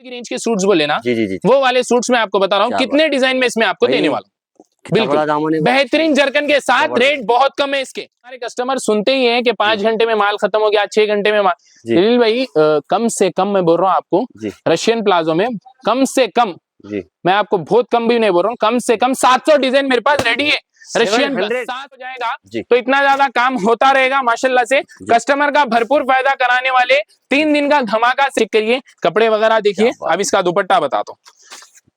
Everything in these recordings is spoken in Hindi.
की रेंज के सूट्स बोले ना, जी जी जी, वो वाले सूट्स मैं आपको बता रहा हूँ कितने डिजाइन में इसमें आपको देने वाला हूँ। बिल्कुल बेहतरीन जरकन के साथ, रेट बहुत कम है इसके। हमारे कस्टमर सुनते ही हैं कि 5 घंटे में माल खत्म हो गया, 6 घंटे में माल। जलील भाई कम से कम मैं बोल रहा हूँ आपको, रशियन प्लाजो में कम से कम, मैं आपको बहुत कम भी नहीं बोल रहा हूँ, कम से कम 700 डिजाइन मेरे पास रेडी है। रशियन साथ हो जाएगा तो इतना ज्यादा काम होता रहेगा माशाल्लाह से। कस्टमर का भरपूर फायदा कराने वाले 3 दिन का धमाका। चेक करिए कपड़े वगैरह देखिए। अब इसका दुपट्टा बता दो,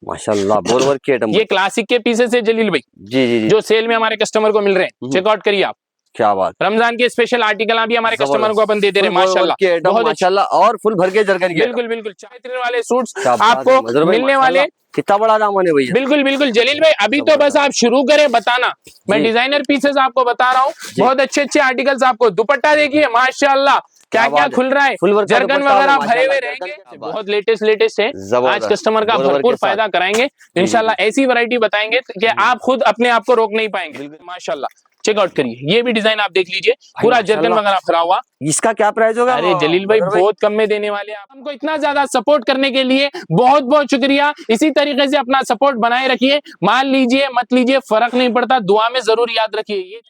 माशाल्लाह बोर के आइटम। ये क्लासिक के पीसेस है जलील भाई, जी जी जी, जो सेल में हमारे कस्टमर को मिल रहे हैं। चेकआउट करिए आप, क्या बात। रमजान के स्पेशल आर्टिकल भी हमारे कस्टमर को अपन दे दे रहे हैं माशाल्लाह, बहुत माशाल्लाह, और फुल भर के जरकन के। बिल्कुल बिल्कुल चाइत्र वाले सूट्स आपको मिलने वाले। कितना बड़ा दामन है भैया। बिल्कुल बिल्कुल जलील भाई, अभी तो बस आप शुरू करें बताना। मैं डिजाइनर पीसेस आपको बता रहा हूँ, बहुत अच्छे अच्छे आर्टिकल्स आपको। दुपट्टा देखिए माशाल्लाह क्या क्या खुल रहा है, जरकन वगैरह भरे हुए रहेंगे, बहुत लेटेस्ट है। आज कस्टमर का भरपूर फायदा कराएंगे इंशाल्लाह। ऐसी वैरायटी बताएंगे कि आप खुद अपने आप को रोक नहीं पाएंगे माशाल्लाह। चेकआउट करिए, ये भी डिजाइन आप देख लीजिए, पूरा जरकन वगैरह भरा हुआ। इसका क्या प्राइस होगा? अरे जलील भाई बहुत कम में देने वाले हैं। हमको इतना ज्यादा सपोर्ट करने के लिए बहुत बहुत शुक्रिया। इसी तरीके से अपना सपोर्ट बनाए रखिए। मान लीजिए मत लीजिए फर्क नहीं पड़ता, दुआ में जरूर याद रखिए। ये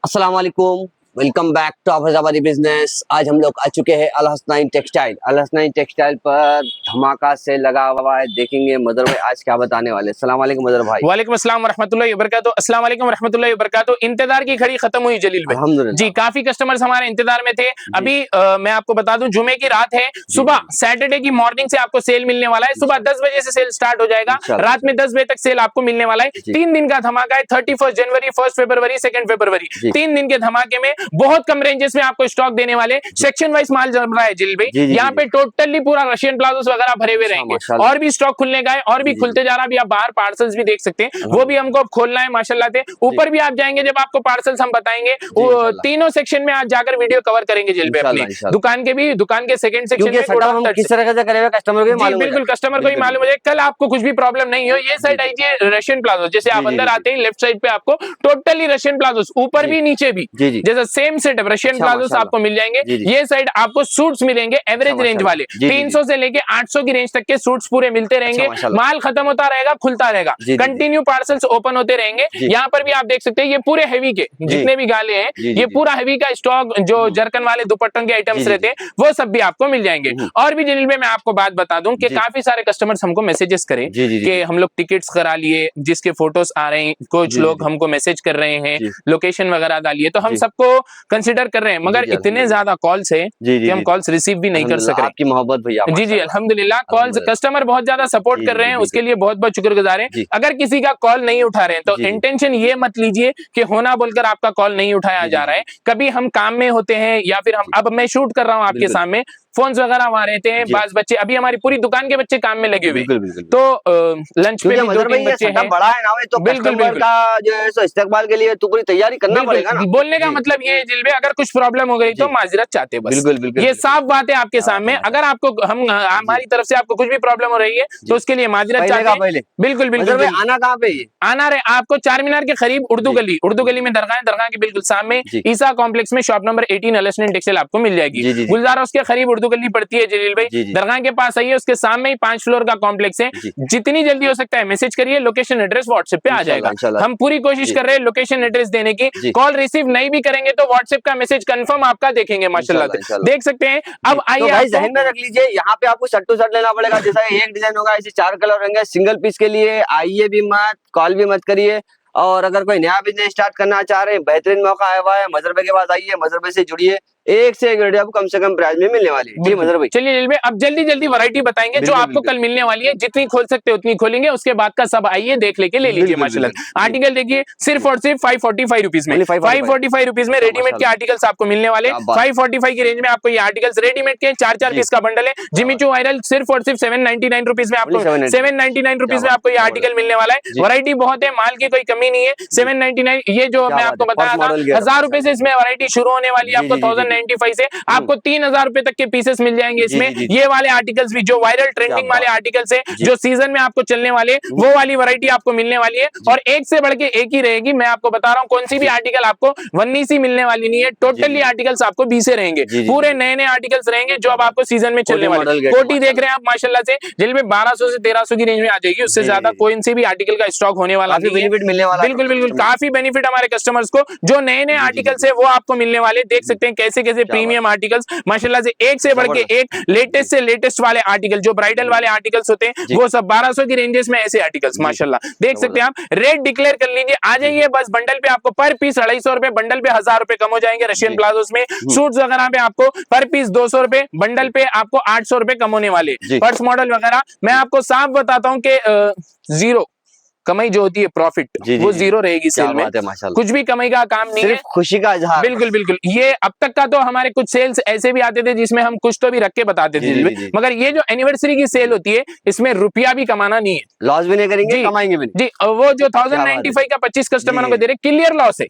अस्सलाम वालेकुम, welcome back to Faizabadi business. आज हम लोग आ चुके हैं अल हसनैन टेक्सटाइल। अल हसनैन टेक्सटाइल पर धमाका से लगा हुआ है। देखेंगे मदर भाई आज क्या बताने वाले। अस्सलाम वालेकुम मदर भाई। वालेकुम अस्सलाम वरहमतुल्लाहि वबरकातुहू। अस्सलाम वालेकुम वरहमतुल्लाहि वबरकातुहू। इंतजार की घड़ी खत्म हुई जलील भाई। अल्हम्दुलिल्लाह जी, काफी कस्टमर्स हमारे इंतजार में थे। अभी मैं आपको बता दूं, जुमे की रात है, सुबह सैटरडे की मॉर्निंग से आपको सेल मिलने वाला है। सुबह 10 बजे से सेल स्टार्ट हो जाएगा, रात में 10 बजे तक सेल आपको मिलने वाला है। 3 दिन का धमाका है, 31 जनवरी, 1 फरवरी, 2 फरवरी, 3 दिन के धमाके में बहुत कम रेंज में आपको स्टॉक देने वाले। सेक्शन वाइज माल जम रहा है जिल भाई। यहाँ पे टोटली पूरा रशियन प्लाजोस वगैरह भरे हुए रहेंगे, और भी स्टॉक खुलने का है, और भी खुलते जा रहा है। अभी आप बाहर पार्सल्स भी देख सकते हैं, वो भी हमको खोलना है माशाल्लाह से। ऊपर भी आप जाएंगे जब आपको पार्सल्स हम बताएंगे, वो तीनों सेक्शन में आज जाकर वीडियो कवर करेंगे जिल भाई। अपनी दुकान के भी, दुकान के सेकंड सेक्शन में किस तरह से करेगा कस्टमर को मालूम। बिल्कुल कस्टमर को ही मालूम हो जाए। कल आपको कुछ भी प्रॉब्लम नहीं हो, ये साइड आइए रशियन प्लाजो। जैसे आप अंदर आते हैं लेफ्ट साइड पे आपको टोटली रशियन प्लाजोस, ऊपर भी नीचे भी जैसा सेम सेटअप रशियन प्लाजोस आपको मिल जाएंगे। ये साइड आपको सूट्स मिलेंगे एवरेज रेंज वाले, 300 से लेके 800 की रेंज तक के सूट्स पूरे मिलते रहेंगे। माल खत्म होता रहेगा, खुलता रहेगा, कंटिन्यू पार्सल्स ओपन होते रहेंगे। यहाँ पर भी आप देख सकते हैं, ये पूरे हेवी के जितने भी गाले हैं, ये पूरा हेवी का स्टॉक, जो जरकन वाले दुपट्टों के आइटम्स रहते हैं, वो सब भी आपको मिल जाएंगे। और भी जलील में मैं आपको बात बता दूं कि काफी सारे कस्टमर्स हमको मैसेजेस करें कि हम लोग टिकट्स करा लिए, जिसके फोटोज आ रहे हैं, कुछ लोग हमको मैसेज कर रहे हैं, लोकेशन वगैरह डालिए, तो हम सबको कंसिडर कर रहे हैं। मगर इतने ज्यादा कॉल्स है कि हम कॉल्स रिसीव भी नहीं कर सक रहे। आपकी मोहब्बत भैया। जी अल्हम्दुलिल्लाह, कॉल्स कस्टमर बहुत ज्यादा सपोर्ट कर रहे हैं, उसके लिए बहुत बहुत शुक्रगुजार हैं। अगर किसी का कॉल नहीं उठा रहे हैं तो इंटेंशन ये मत लीजिए कि होना बोलकर आपका कॉल नहीं उठाया जा रहा है। कभी हम काम में होते हैं, या फिर हम, अब मैं शूट कर रहा हूँ आपके सामने, फोन्स वगैरह वहां रहते हैं, बाज बच्चे, अभी हमारी पूरी दुकान के बच्चे काम में लगे हुए, तो लंच पे भी 2-3 बच्चे हैं। बड़ा है ना, तो बिल्कुल का जो है सो इस्तेकबाल के लिए तो पूरी तैयारी करना पड़ेगा ना। बोलने का मतलब ये जिल में, अगर कुछ प्रॉब्लम हो गई तो माजरत चाहते हैं बस। बिल्कुल ये साफ बात है आपके सामने। अगर आपको हमारी तरफ से आपको कुछ भी प्रॉब्लम हो रही है तो उसके लिए माजरत चाहते हैं। बिल्कुल बिल्कुल। आना कहाँ पे? आना रहे आपको चार मीनार के करीब उर्दू गली में दरगाह के बिल्कुल सामने ईसा कॉम्प्लेक्स में शॉप नंबर 18 अल हसनैन टेक्सटाइल आपको मिल जाएगी। गुलजार उसके करीब उर्दू गली पड़ती है जलील भाई। दरगाह के पास आइए, उसके सामने ही 5 फ्लोर का कॉम्प्लेक्स है। जितनी जल्दी हो सकता है मैसेज करिए, लोकेशन एड्रेस व्हाट्सएप पे आ जाएगा। हम पूरी कोशिश कर रहे हैं लोकेशन एड्रेस देने की। कॉल रिसीव नहीं भी करेंगे तो व्हाट्सएप का मैसेज कंफर्म आपका देखेंगे माशाल्लाह, देख सकते हैं। अब आइए, भाई ज़हन में रख लीजिए, यहाँ पे आपको शर्ट टू शर्ट लेना पड़ेगा। जैसा एक डिजाइन होगा ऐसे 4 कलर रहेंगे। सिंगल पीस के लिए आइए भी मत, कॉल भी मत करिए। और अगर कोई नया बिजनेस स्टार्ट करना चाह रहे हैं, बेहतरीन मौका आया हुआ है। मजर भाई के पास आइए, मजर भाई से जुड़िए, एक से एक वीडियो आपको कम से कम प्राइस में मिलने वाली है। जी मजर भाई, चलिए अब जल्दी वैरायटी बताएंगे जो आपको कल मिलने वाली है। जितनी खोल सकते हैं उतनी खोलेंगे, उसके बाद का सब आइए देख लेके ले लीजिए माशाल्लाह। आर्टिकल देखिए, सिर्फ और सिर्फ 545 रुपीज में, 545 रुपीज में रेडीमेड के आर्टिकल्स आपको मिलने वाले। 545 की रेंज में आपको ये आर्टिकल्स रेडीमेड के 4 पीस का बंडल है। जिमीचू वायरल सिर्फ और सिर्फ 799 रुपीज में आपको, 799 रुपीज में आपको ये आर्टिकल मिलने वाला है। वैरायटी बहुत है, माल की कोई कमी नहीं है। 799 ये जो मैं आपको बताया था, 1000 रुपए से इसमें वैरायटी शुरू होने वाली है। आपको 1099 1095 से आपको 3000 रुपए तक के पीसेस मिल जाएंगे इसमें। ये वाले आर्टिकल्स भी जो वायरल ट्रेंडिंग वाले आर्टिकल्स है, जो सीजन में आपको चलने वाले, वो वाली वैरायटी आपको मिलने वाली है और एक से बढ़ के एक ही रहेगी। मैं आपको बता रहा हूँ कौन सी भी आर्टिकल आपको 19 ही मिलने वाली नहीं है, टोटली आर्टिकल्स आपको 20 से रहेंगे, पूरे नए नए आर्टिकल्स रहेंगे जो अब आपको सीजन में चलने वाले। कोटी देख रहे हैं आप माशाल्लाह से, जल्दी में 1200 से 1300 की रेंज में आ जाएगी, उससे ज्यादा कोई से भी आर्टिकल का स्टॉक होने वाला नहीं है। बेनिफिट मिलने वाला, बिल्कुल बिल्कुल काफी बेनिफिट हमारे कस्टमर्स को, जो नए नए आर्टिकल्स है वो आपको मिलने वाले। देख सकते हैं कैसे कैसे प्रीमियम आर्टिकल्स माशाल्लाह से, एक से बढ़ के एक लेटेस्ट से लेटेस्ट वाले आर्टिकल, जो ब्राइडल वाले आर्टिकल्स होते हैं वो सब 1200 की रेंजेस में ऐसे आर्टिकल्स माशाल्लाह देख सकते हैं आप। रेट डिक्लेयर कर लीजिए, आ जाइए बस। बंडल पे आपको पर पीस 250 रुपए, बंडल पे 1000 रुपए कम हो जाएंगे। रशियन प्लाजोस में सूट्स वगैरह पे आपको पर पीस 200 रुपए, बंडल पे आपको 800 रुपए कम होने वाले। पर्स मॉडल वगैरह मैं आपको साफ बताता हूँ कि जीरो कमाई जो होती है, प्रॉफिट वो जीरो रहेगी सेल में, कुछ भी कमाई का काम नहीं है, खुशी का इजहार। बिल्कुल बिल्कुल। ये अब तक का तो हमारे कुछ सेल्स ऐसे भी आते थे जिसमें हम कुछ तो भी रख के बताते थे, मगर ये जो एनिवर्सरी की सेल होती है इसमें रुपया भी कमाना नहीं है, लॉस भी नहीं करेंगे, कमाएंगे भी जी। वो जो 1095 का 25 कस्टमरों को दे रहे, क्लियर लॉस है।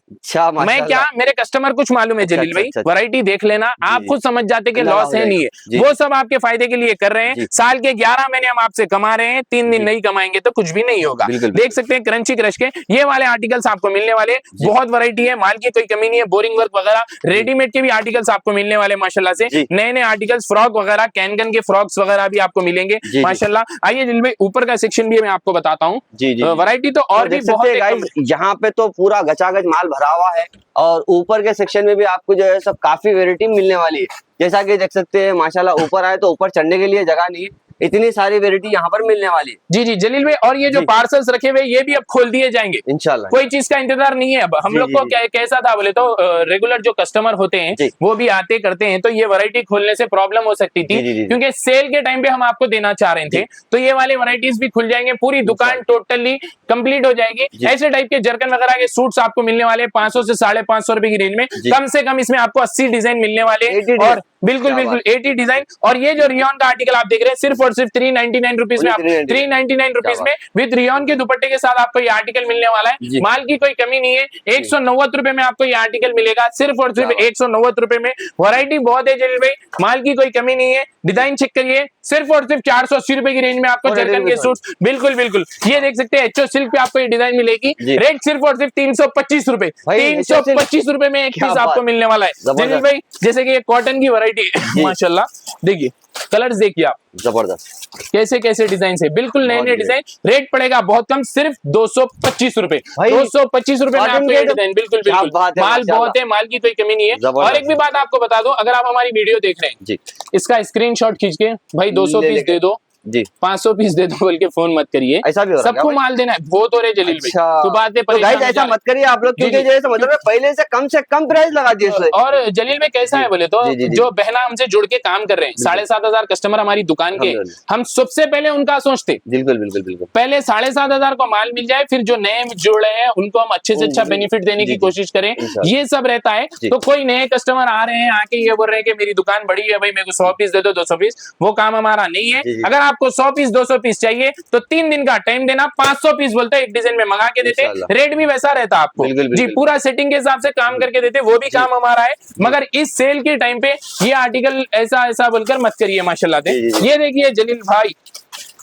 मैं क्या, मेरे कस्टमर कुछ मालूम है जलील भाई, वैरायटी देख लेना आप खुद समझ जाते कि लॉस है नहीं है, वो सब आपके फायदे के लिए कर रहे हैं। साल के 11 महीने हम आपसे कमा रहे हैं, 3 दिन नहीं कमाएंगे तो कुछ भी नहीं होगा। देख सकते हैं क्रंची क्रश के ये वाले आर्टिकल्स आपको मिलने वाले, बहुत वैरायटी है, माल की कोई कमी नहीं है। बोरिंग वर्क वगैरह, रेडीमेड के भी आर्टिकल्स आपको मिलने वाले माशाल्लाह से, नए नए आर्टिकल्स, फ्रॉक वगैरह, कैनगन के फ्रॉक्स वगैरह भी आपको मिलेंगे माशाल्लाह। आइए जलील भाई ऊपर का सेक्शन भी मैं आपको बताता हूँ, वैरायटी तो और भी बहुत है। यहाँ पे तो पूरा गचागच माल भरा हुआ है और ऊपर के सेक्शन में भी आपको जो है सब काफी वेरायटी मिलने वाली है। जैसा कि देख सकते हैं माशाल्लाह, ऊपर आए तो ऊपर चढ़ने के लिए जगह नहीं है, इतनी सारी वेरायटी यहाँ पर मिलने वाली है। जी जी जलील भाई, और ये जो पार्सल्स रखे हुए ये भी अब खोल दिए जाएंगे इंशाल्लाह, कोई चीज का इंतजार नहीं है अब। हम लोग को कैसा था बोले तो रेगुलर जो कस्टमर होते हैं वो भी आते करते हैं, तो ये वैरायटी खोलने से प्रॉब्लम हो सकती थी, क्योंकि सेल के टाइम पे हम आपको देना चाह रहे थे। तो ये वाले वैरायटीज भी खुल जाएंगे, पूरी दुकान टोटली कंप्लीट हो जाएगी। ऐसे टाइप के जरकन वगैरह के सूट्स आपको मिलने वाले 500 से 550 रुपए की रेंज में, कम से कम इसमें आपको 80 डिजाइन मिलने वाले, और बिल्कुल बिल्कुल 80 डिजाइन। और ये जो रियॉन का आर्टिकल आप देख रहे हैं सिर्फ और सिर्फ 399 रुपीज में, 399 रुपीज में विद रियॉन के दुपट्टे के साथ आपको ये आर्टिकल मिलने वाला है। माल की कोई कमी नहीं है, 190 रुपए में आपको ये आर्टिकल मिलेगा, सिर्फ और सिर्फ 190 रुपए में। वैरायटी बहुत है जलील भाई, माल की कोई कमी नहीं है। डिजाइन चेक करिए, सिर्फ और सिर्फ 480 रुपए की रेंज में आपको जरकन के सूट्स, बिल्कुल बिल्कुल। ये देख सकते हैं एचओ सिल्क पे आपको ये डिजाइन मिलेगी, रेट सिर्फ और सिर्फ 325 रुपए, 325 रुपए में एक पीस आपको मिलने वाला है जलील भाई। जैसे कि ये कॉटन की वैरायटी है माशाल्लाह, देखिए कलर्स देखिए आप, जबरदस्त कैसे कैसे डिजाइन है, बिल्कुल नए नए डिजाइन। रेट पड़ेगा बहुत कम, सिर्फ 225 रुपए, 225 रुपए में आपको ये डिजाइन, बिल्कुल बिल्कुल। माल बहुत है, माल की कोई कमी नहीं है। और एक भी बात आपको बता दो, अगर आप हमारी वीडियो देख रहे हैं, इसका स्क्रीनशॉट खींच के भाई 200 पीस दे दो जी, 500 पीस दे दो बोल के फोन मत करिए, ऐसा भी सबको माल देना है, बहुत हो रहे जलील भाई। तो बात है, ऐसा मत करिए आप लोग, क्योंकि जैसे मतलब पहले से कम प्राइस लगा दिए। और जलील भाई कैसा है बोले तो, जो बहना हमसे जुड़ के काम कर रहे हैं, 7500 कस्टमर हमारी दुकान के, हम सबसे पहले उनका सोचते, बिल्कुल बिल्कुल बिल्कुल, पहले 7500 का माल मिल जाए, फिर जो नए जुड़ रहे हैं उनको हम अच्छे से अच्छा बेनिफिट देने की कोशिश करें, ये सब रहता है। तो कोई नए कस्टमर आ रहे हैं, आके ये बोल रहे हैं कि मेरी दुकान बड़ी है भाई, मेरे को 100 पीस दे दो, 200 पीस, वो काम हमारा नहीं है। अगर आपको 100 पीस 200 पीस चाहिए तो 3 दिन का टाइम देना, 500 पीस बोलते हैं एक डिजाइन में मंगा के देते, रेट भी वैसा रहता आपको जी, पूरा सेटिंग के हिसाब से काम करके देते, वो भी काम हमारा है। मगर इस सेल के टाइम पे ये आर्टिकल ऐसा ऐसा बोलकर मत करिए माशाल्लाह से। ये देखिए जलील भाई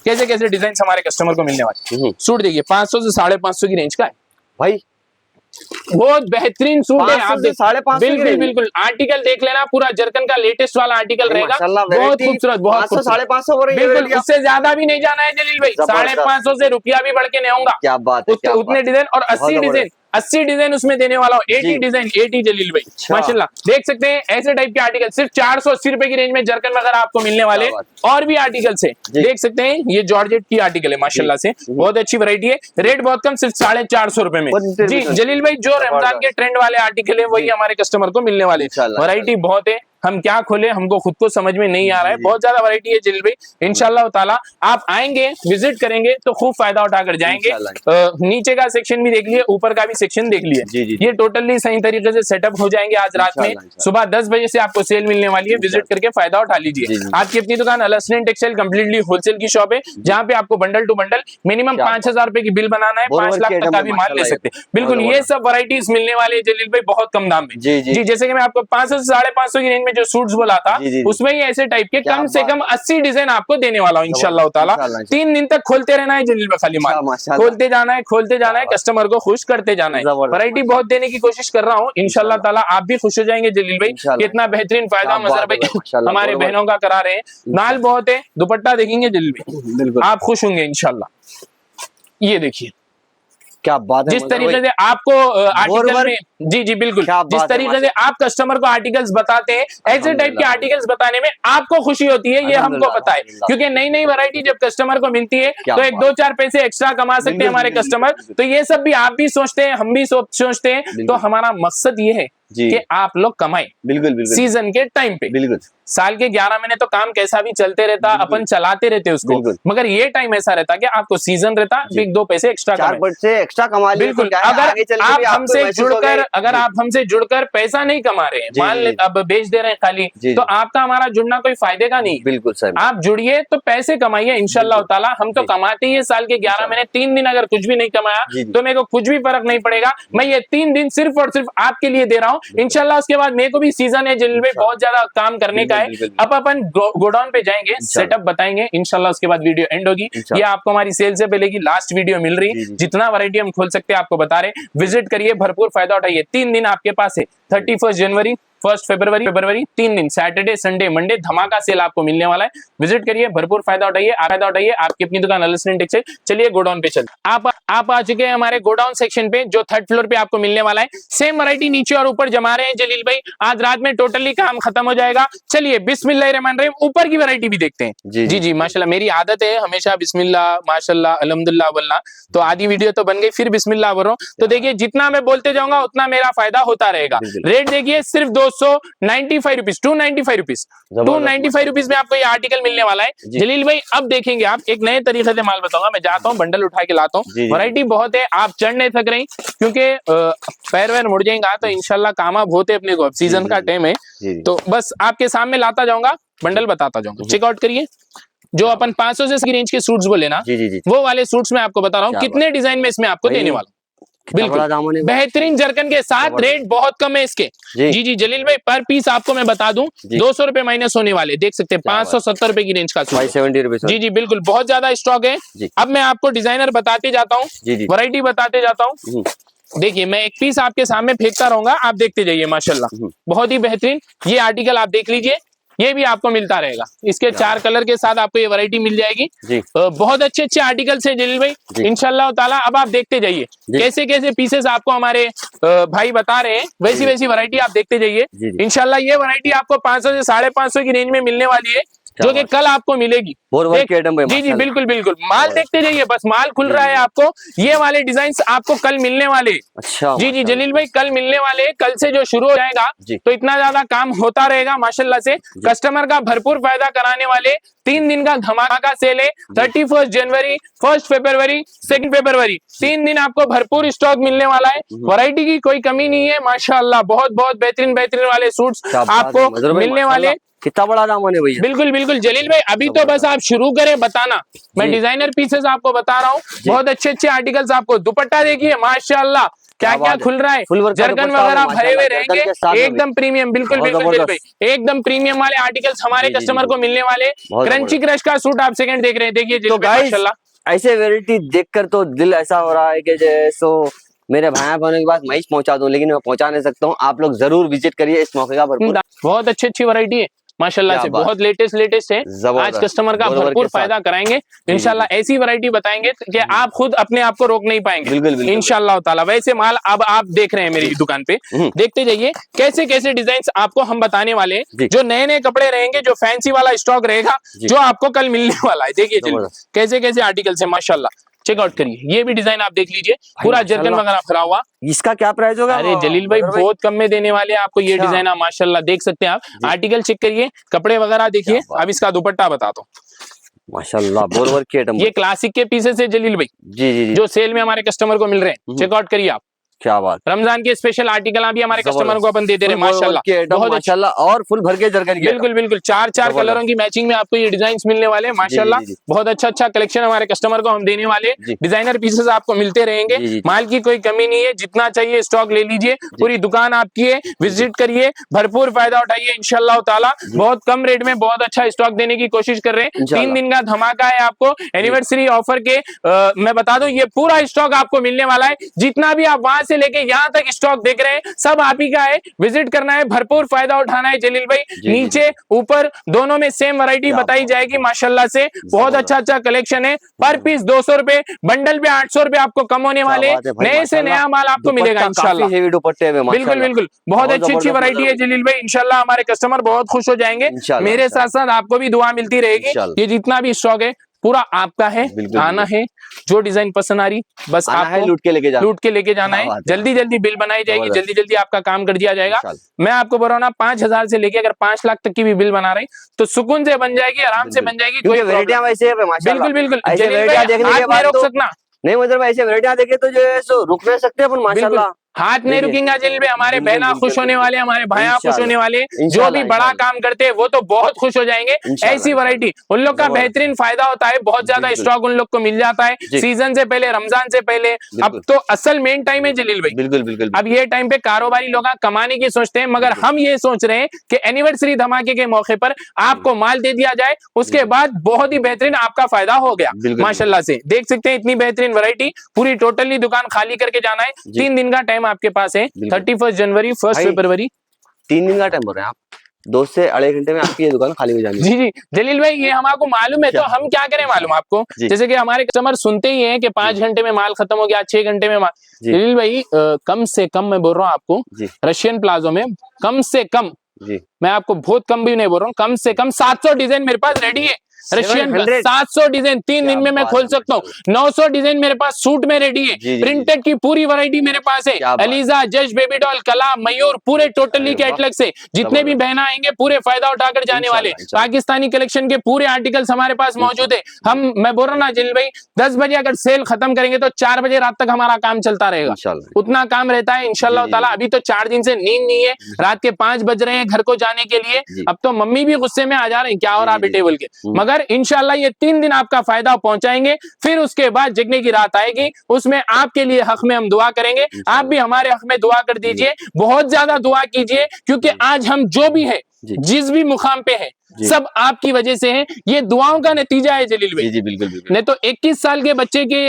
कैसे कैसे डिजाइन हमारे कस्टमर को मिलने वाले। सूट देखिए 500 से 550 की रेंज का है भाई, बहुत बेहतरीन सूट है। आप 550 बिल्कुल बिल्कुल, आर्टिकल देख लेना, पूरा जरकन का लेटेस्ट वाला आर्टिकल रहेगा, बहुत खूबसूरत, बहुत 500 बिल्कुल, उससे ज्यादा भी नहीं जाना है जलील भाई, 550 से रुपया भी बढ़ के नहीं होगा। क्या बात है, उतने डिजाइन और 80 डिजाइन उसमें देने वाला हूँ, 80 डिजाइन 80 जलील भाई माशाल्लाह। देख सकते हैं ऐसे टाइप के आर्टिकल सिर्फ 480 रुपए की रेंज में जरकन वगैरह आपको मिलने वाले। और भी आर्टिकल है, देख सकते हैं ये जॉर्जेट की आर्टिकल है माशाल्लाह से, बहुत अच्छी वैरायटी है, रेट बहुत कम, सिर्फ 450 रुपए में जी जलील भाई। जो रमजान के ट्रेंड वाले आर्टिकल है वही हमारे कस्टमर को मिलने वाले, वैरायटी बहुत है। हम क्या खोले, हमको खुद को समझ में नहीं आ रहा है। बहुत ज्यादा वैरायटी है जलील भाई, इंशाल्लाह ताला आप आएंगे विजिट करेंगे तो खूब फायदा उठाकर जाएंगे। नीचे का सेक्शन भी देख लिए, ऊपर का भी सेक्शन देख लिए, ये टोटली सही तरीके से सेटअप हो जाएंगे आज रात में। सुबह 10 बजे से आपको सेल मिलने वाली है, विजिट करके फायदा उठा लीजिए। आपकी अपनी दुकान अल हसनैन टेक्सटाइल कंप्लीटली होलसेल की शॉप है, जहाँ पे आपको बंडल टू बंडल मिनिमम 5,000 रुपए की बिल बनाना है, 5 लाख तक का भी माल ले सकते हैं। बिल्कुल ये सब वैरायटीज मिलने वाले हैं जलील भाई बहुत कम दाम में। जी जैसे कि मैं आपको 500 से 550 की रेंज में जो सूट्स बोला था, उसमें ही ऐसे टाइप के कम से कम 80 डिजाइन आपको देने वाला हूँ इंशाल्लाह ताला। 3 दिन तक खोलते रहना है जलील भाई, खाली माल खोलते जाना है, कस्टमर को खुश करते जाना है। वैरायटी बहुत देने की कोशिश कर रहा हूँ, इंशाल्लाह ताला आप भी खुश हो जाएंगे जलील भाई। कितना बेहतरीन फायदा मजहर भाई हमारे बहनों का करा रहे हैं। माल बहुत है, दुपट्टा देखेंगे जलील भाई आप खुश होंगे इंशाल्लाह। ये देखिए क्या बात है, जिस तरीके से आपको आर्टिकल में जी बिल्कुल, जिस तरीके से आप कस्टमर को आर्टिकल्स बताते हैं, ऐसे टाइप के आर्टिकल्स बताने में आपको खुशी होती है, ये हमको पता है। क्योंकि नई नई वैरायटी जब कस्टमर को मिलती है तो 1-2-4 पैसे एक्स्ट्रा कमा सकते हैं हमारे कस्टमर। तो ये सब भी आप भी सोचते हैं, हम भी सोचते हैं। तो हमारा मकसद ये है कि आप लोग कमाएं बिल्कुल सीजन के टाइम पे। बिल्कुल साल के 11 महीने तो काम कैसा भी चलते रहता, अपन चलाते रहते उसको, मगर ये टाइम ऐसा रहता कि आपको सीजन रहता, 1-2 पैसे एक्स्ट्रा कमा लिए। बिल्कुल अगर आप हमसे जुड़कर पैसा नहीं कमा रहे हैं, मान अब बेच दे रहे हैं खाली, तो आपका हमारा जुड़ना कोई फायदे का नहीं। बिल्कुल सर, आप जुड़िए तो पैसे कमाइए इंशाल्लाह ताला। हम तो कमाते ही है साल के 11 महीने। 3 दिन अगर कुछ भी नहीं कमाया तो मेरे को कुछ भी फर्क नहीं पड़ेगा। मैं ये 3 दिन सिर्फ और सिर्फ आपके लिए दे रहा हूँ इंशाल्लाह। उसके बाद मेरे को भी सीजन है जलील भाई, बहुत ज्यादा काम करने का है। अब अपन गोडाउन पे जाएंगे, सेटअप बताएंगे इंशाल्लाह। उसके बाद वीडियो एंड होगी। ये आपको हमारी सेल से पहले की लास्ट वीडियो मिल रही, जितना वैरायटी हम खोल सकते हैं आपको बता रहे। विजिट करिए, भरपूर फायदा उठाइए। 3 दिन आपके पास है, 31 जनवरी, 1 फरवरी 3 दिन, सैटरडे संडे मंडे धमाका सेल आपको मिलने वाला है। विजिट करिए, भरपूर फायदा उठाइए, आपकी अपनी दुकान अल हसनैन टेक्सटाइल। चलिए गोडाउन पे चलते। आप आ चुके हैं हमारे गोडाउन सेक्शन पे, जो 3rd फ्लोर पे आपको मिलने वाला है। सेम वैरायटी नीचे और ऊपर जमा रहे हैं जलील भाई, आज रात में टोटली काम खत्म हो जाएगा। चलिए बिस्मिल्लाहिर्रहमानिर्रहीम, ऊपर की वैरायटी भी देखते हैं। जी माशाल्लाह, मेरी आदत है हमेशा बिस्मिल्लाह माशाल्लाह अल्हम्दुलिल्लाह बोलना, तो आधी वीडियो तो बन गई, फिर बिस्मिल्लाह बोल रहा हूँ। तो देखिए जितना मैं बोलते जाऊंगा उतना मेरा फायदा होता रहेगा। रेट देखिए सिर्फ 295 रुपीज, 295 रुपीज, 295 रुपीज में आपको ये आर्टिकल मिलने वाला है जलील भाई। अब देखेंगे आप, एक नए तरीके से माल बताऊंगा। मैं जाता हूँ बंडल उठा के लाता हूँ, वैरायटी बहुत है, आप चढ़ नहीं थक रही, क्योंकि पैर वैर मुड़ जाएंगा तो इंशाल्लाह कामयाब होते अपने को। अब सीजन का टाइम है, तो बस आपके सामने लाता जाऊंगा, बंडल बताता जाऊंगा। चेकआउट करिए, जो अपन 500 से रेंज के सूट्स बोले ना, वो वाले सूट्स में आपको बता रहा हूँ कितने डिजाइन में इसमें आपको देने वाला। बिल्कुल बेहतरीन जरकन के साथ, रेट बहुत कम है इसके। जी जलील भाई, पर पीस आपको मैं बता दूं 200 रुपए माइनस होने वाले, देख सकते हैं 570 रुपए की रेंज का सूट, 70 रुपए। जी बिल्कुल, बहुत ज्यादा स्टॉक है। अब मैं आपको डिजाइनर बताते जाता हूँ, वैरायटी बताते जाता हूँ। देखिए मैं एक पीस आपके सामने फेंकता रहूंगा, आप देखते जाइए माशाल्लाह, बहुत ही बेहतरीन। ये आर्टिकल आप देख लीजिए, ये भी आपको मिलता रहेगा। इसके 4 कलर के साथ आपको ये वैरायटी मिल जाएगी। बहुत अच्छे अच्छे आर्टिकल्स हैं जलील भाई इंशाल्लाह ताला। अब आप देखते जाइए कैसे कैसे पीसेस आपको हमारे भाई बता रहे हैं, वैसी वैसी वैरायटी आप देखते जाइए इंशाल्लाह। ये वैरायटी आपको 500 से 550 की रेंज में मिलने वाली है, जो कि कल आपको मिलेगी। जी बिल्कुल, माल देखते जाइए, बस माल खुल रहा है आपको। ये वाले डिजाइन आपको कल मिलने वाले। अच्छा, जी जलील भाई, कल मिलने वाले। कल से जो शुरू हो जाएगा तो इतना ज्यादा काम होता रहेगा माशाल्लाह से। कस्टमर का भरपूर फायदा कराने वाले 3 दिन का धमाका सेल है। 31 जनवरी, 1 फरवरी, 2 फरवरी, 3 दिन आपको भरपूर स्टॉक मिलने वाला है। वैरायटी की कोई कमी नहीं है माशाल्लाह। बहुत बेहतरीन वाले सूट्स आपको मिलने वाले। कितना बड़ा दाम होने भैया। बिल्कुल जलील भाई, अभी तो बस आप शुरू करें बताना। मैं डिजाइनर पीसेस आपको बता रहा हूँ, बहुत अच्छे आर्टिकल्स आपको। दुपट्टा देखिए माशाल्लाह, क्या खुल रहा है, जरकन वगैरह भरे हुए रहेंगे, एकदम प्रीमियम। बिल्कुल जलील भाई, एकदम प्रीमियम वाले आर्टिकल्स हमारे कस्टमर को मिलने वाले। क्रंची क्रश का सूट आप सेकंड देख रहे हैं, देखिए जलील भाई माशाल्लाह। ऐसे वेरायटी देखकर तो दिल ऐसा हो रहा है कि जैसो मेरे भाई होने के बाद मैं ही पहुंचा दूं, लेकिन मैं पहुंचा नहीं सकता हूँ। आप लोग जरूर विजिट करिए इस मौके का। बहुत अच्छी वैरायटी है माशाल्लाह से, बहुत लेटेस्ट है। आज कस्टमर का भरपूर फायदा कराएंगे इंशाल्लाह। ऐसी वैरायटी बताएंगे कि आप खुद अपने आप को रोक नहीं पाएंगे इंशाल्लाह ताला। वैसे माल अब आप देख रहे हैं मेरी दुकान पे, देखते जाइए कैसे कैसे डिजाइन आपको हम बताने वाले हैं। जो नए कपड़े रहेंगे, जो फैंसी वाला स्टॉक रहेगा, जो आपको कल मिलने वाला है। देखिए कैसे कैसे आर्टिकल्स है माशाल्लाह। चेकआउट करिए, ये भी डिजाइन आप देख लीजिए, पूरा जर्कन वगैरह भरा हुआ। इसका क्या प्राइस होगा? अरे जलील भाई बहुत कम में देने वाले हैं आपको ये डिजाइन, आप माशाल्लाह देख सकते हैं। आप आर्टिकल चेक करिए, कपड़े वगैरह देखिए। अब इसका दुपट्टा बता दो, माशाल्लाह बोरवर के आइटम, ये क्लासिक के पीसेस है जलील भाई, जी जी जी, जो सेल में हमारे कस्टमर को मिल रहे हैं। चेकआउट करिए आप, क्या बात। रमजान के स्पेशल आर्टिकल भी हमारे कस्टमर को अपन देते रहे माशाल्लाह, बहुत माशाल्लाह, और फुल भर के जरकन, बिल्कुल बिल्कुल। चार कलरों की मैचिंग में आपको ये डिजाइन मिलने वाले हैं माशाल्लाह। बहुत अच्छा कलेक्शन हमारे कस्टमर को हम देने वाले, डिजाइनर पीसेस आपको मिलते रहेंगे, माल की कोई कमी नहीं है, जितना चाहिए स्टॉक ले लीजिए, पूरी दुकान आपकी है, विजिट करिए, भरपूर फायदा उठाइए इंशाल्लाह ताला। बहुत कम रेट में बहुत अच्छा स्टॉक देने की कोशिश कर रहे हैं। 3 दिन का धमाका है आपको एनिवर्सरी ऑफर के। मैं बता दूं ये पूरा स्टॉक आपको मिलने वाला है, जितना भी आप वहां से लेके यहाँ तक स्टॉक देख रहे हैं सब आप ही का है, विजिट करना है, भरपूर फायदा उठाना है जलील भाई। नीचे ऊपर दोनों में सेम वैरायटी बताई जाएगी माशाल्लाह से, बहुत अच्छा कलेक्शन है। पर पीस 200 रुपए, बंडल पे 800 रुपए आपको कम होने वाले, नए से नया माल आपको मिलेगा इंशाल्लाह। बिल्कुल बिल्कुल, बहुत अच्छी वैरायटी है जलील भाई, इंशाल्लाह हमारे कस्टमर बहुत खुश हो जाएंगे। मेरे साथ साथ आपको भी दुआ मिलती रहेगी। ये जितना भी स्टॉक है पूरा आपका है, आना है, जो डिजाइन पसंद आ रही बस आपको लूट के लेके जाना है। जल्दी बिल बनाई जाएगी, जल्दी आपका काम कर दिया जाएगा। मैं आपको बोल रहा हूँ ना, 5,000 से लेके अगर 5 लाख तक की भी बिल बना रहे तो सुकून से बन जाएगी, आराम से बन जाएगी। कोई बिल्कुल नहीं रोक सकना, नहीं मतलब ऐसे वैरायटियां देखे तो जो है सो रुक नहीं सकते अपन माशाल्लाह, हाथ नहीं रुकेंगे जलील भाई। हमारे बहना खुश होने वाले, हमारे भाइयां खुश होने वाले, जो भी बड़ा काम करते हैं वो तो बहुत खुश हो जाएंगे। ऐसी वैरायटी उन लोग का बेहतरीन फायदा होता है, बहुत ज्यादा स्टॉक उन लोग को मिल जाता है सीजन से पहले, रमजान से पहले। अब तो असल मेन टाइम है जलील भाई, बिल्कुल। अब ये टाइम पे कारोबारी लोग कमाने की सोचते हैं, मगर हम ये सोच रहे हैं कि एनिवर्सरी धमाके के मौके पर आपको माल दे दिया जाए, उसके बाद बहुत ही बेहतरीन आपका फायदा हो गया माशाल्लाह से। देख सकते हैं इतनी बेहतरीन वैरायटी, पूरी टोटली दुकान खाली करके जाना है। 3 दिन का टाइम आपके पास है, 31 जनवरी 1 फरवरी, 3 दिन का टाइम बोल रहे हैं आप, 2 से 2.5 घंटे में आपकी ये दुकान खाली हो जाएगी। जी जलील भाई, ये हमको मालूम है, तो हम क्या करें मालूम आपको, जैसे कि हमारे कस्टमर सुनते ही हैं कि 5 घंटे में माल खत्म हो गया, 6 घंटे में माल। जलील भाई कम से कम मैं बोल रहा हूँ आपको, रशियन प्लाजो में कम से कम, मैं आपको बहुत कम भी नहीं बोल रहा हूँ, कम से कम 700 डिजाइन मेरे पास रेडी है। रशियन 700 डिजाइन 3 दिन में मैं खोल सकता हूँ। 900 डिजाइन मेरे पास सूट में रेडी है, प्रिंटेड की पूरी वैरायटी मेरे पास है। अलीजा, जज, बेबी डॉल, कला, मयूर, पूरे टोटली कैटलॉग से जितने भी बहना आएंगे पूरे फायदा उठाकर जाने वाले। पाकिस्तानी कलेक्शन के पूरे आर्टिकल्स हमारे पास मौजूद है। मैं बोल रहा ना जलील भाई, 10 बजे अगर सेल खत्म करेंगे तो 4 बजे रात तक हमारा काम चलता रहेगा, उतना काम रहता है इंशाल्लाह ताला। अभी तो 4 दिन से नींद नहीं है, रात के 5 बज रहे हैं घर को जाने के लिए। अब तो मम्मी भी गुस्से में आ जा रहे हैं, क्या हो रहा बेटे बोल के, मगर इंशाल्लाह ये 3 दिन आपका फायदा पहुंचाएंगे। फिर उसके बाद जगने की रात आएगी, उसमें आपके लिए हक में हम दुआ करेंगे, आप भी हमारे हक में दुआ कर दीजिए, बहुत ज्यादा दुआ कीजिए, क्योंकि आज हम जो भी है, जिस भी मुकाम पे है, सब आपकी वजह से है। ये दुआओं का नतीजा है जलील भाई। जी बिल्कुल। नहीं तो 21 साल के बच्चे के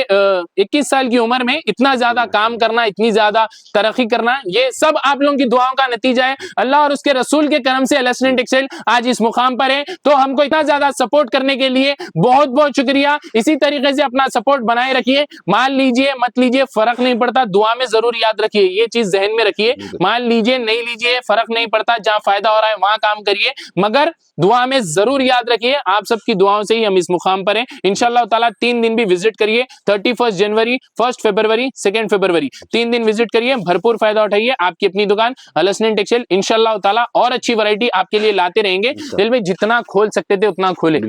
21 साल की उम्र में इतना ज्यादा काम करना, इतनी ज्यादा तरक्की करना, ये सब आप लोगों की दुआओं का नतीजा है। अल्लाह और उसके रसूल के करम से अलहसन टेक्सटाइल आज इस मुकाम पर है, तो हमको इतना ज्यादा सपोर्ट करने के लिए बहुत बहुत शुक्रिया। इसी तरीके से अपना सपोर्ट बनाए रखिए, माल लीजिए मत लीजिए फर्क नहीं पड़ता, दुआ में जरूर याद रखिए, ये चीज जहन में रखिए। माल लीजिए नहीं लीजिए फर्क नहीं पड़ता, जहाँ फायदा हो रहा है वहां काम करिए, मगर दुआ में जरूर याद रखिए, आप सबकी दुआओं से ही हम इस मुकाम पर हैं इंशाल्लाह ताला। 3 दिन भी विजिट करिए, 31 जनवरी, 1 फरवरी, 2 फरवरी, 3 दिन विजिट करिए, भरपूर फायदा उठाइए। आपकी अपनी दुकान अलहसन टेक्सटाइल इंशाल्लाह ताला और अच्छी वैरायटी आपके लिए लाते रहेंगे। दिल भाई जितना खोल सकते थे उतना खोले,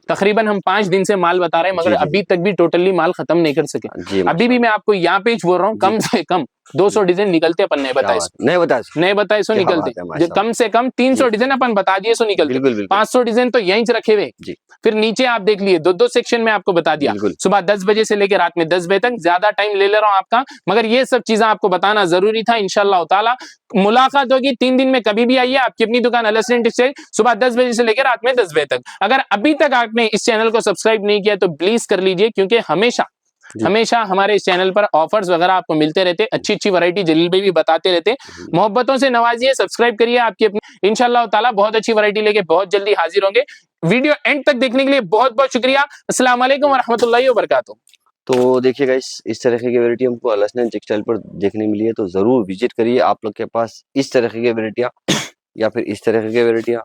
तकरीबन हम 5 दिन से माल बता रहे हैं, मगर अभी तक भी टोटली माल खत्म नहीं कर सके। अभी भी मैं आपको यहाँ पे बोल रहा हूँ, कम से कम 200 डिजाइन निकलते अपन नहीं बताए सो निकलते, कम से कम 300 डिजाइन अपन बता दिए सो निकलते, 500 डिजाइन तो यहीं रखे हुए। फिर नीचे आप देख लिए 2-2 सेक्शन में आपको बता दिया, सुबह 10 बजे से लेकर रात में 10 बजे तक। ज्यादा टाइम ले रहा हूं आपका, मगर ये सब चीजें आपको बताना जरूरी था। इंशाल्लाह ताला मुलाकात होगी 3 दिन में, कभी भी आइए, आपकी अपनी दुकान अलहसन टेक्सटाइल, सुबह 10 बजे से लेकर रात में 10 बजे तक। अगर अभी तक आपने इस चैनल को सब्सक्राइब नहीं किया तो प्लीज कर लीजिए, क्योंकि हमेशा हमारे इस चैनल पर ऑफर्स वगैरह आपको मिलते रहते, अच्छी वैरायटी जलील भाई भी बताते रहते। मोहब्बतों से नवाजिए, सब्सक्राइब करिए, आपकी अपनी इंशाल्लाह ताला बहुत अच्छी वैरायटी लेके बहुत जल्दी हाजिर होंगे। वीडियो एंड तक देखने के लिए बहुत बहुत शुक्रिया। अस्सलाम वालेकुम व रहमतुल्लाहि व बरकातुहू। तो देखिएगा इस तरह की वैरायटी हमको अलहसन टेक्सटाइल पर देखने मिली है, तो जरूर विजिट करिए। आप लोग के पास इस तरह की वैरायटियाँ या फिर इस तरह की वेराइटियाँ,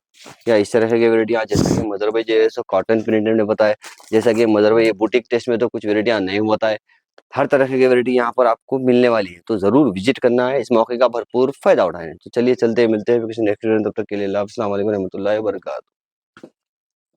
या इस तरह की वेराइटियाँ, जैसे कि मदर भाई जो कॉटन प्रिंटेड में बताए, जैसा कि मदर भाई बुटीक टेस्ट में तो कुछ वेराइटियाँ नहीं बताए, हर तरह की वैरायटी यहाँ पर आपको मिलने वाली है, तो जरूर विजिट करना है, इस मौके का भरपूर फायदा उठाएं। तो चलिए चलते हैं, मिलते हैं किसी नेक्स्ट वीडियो में, तब तक के लिए अस्सलाम वालेकुम रहमतुल्लाहि व बरकातहू।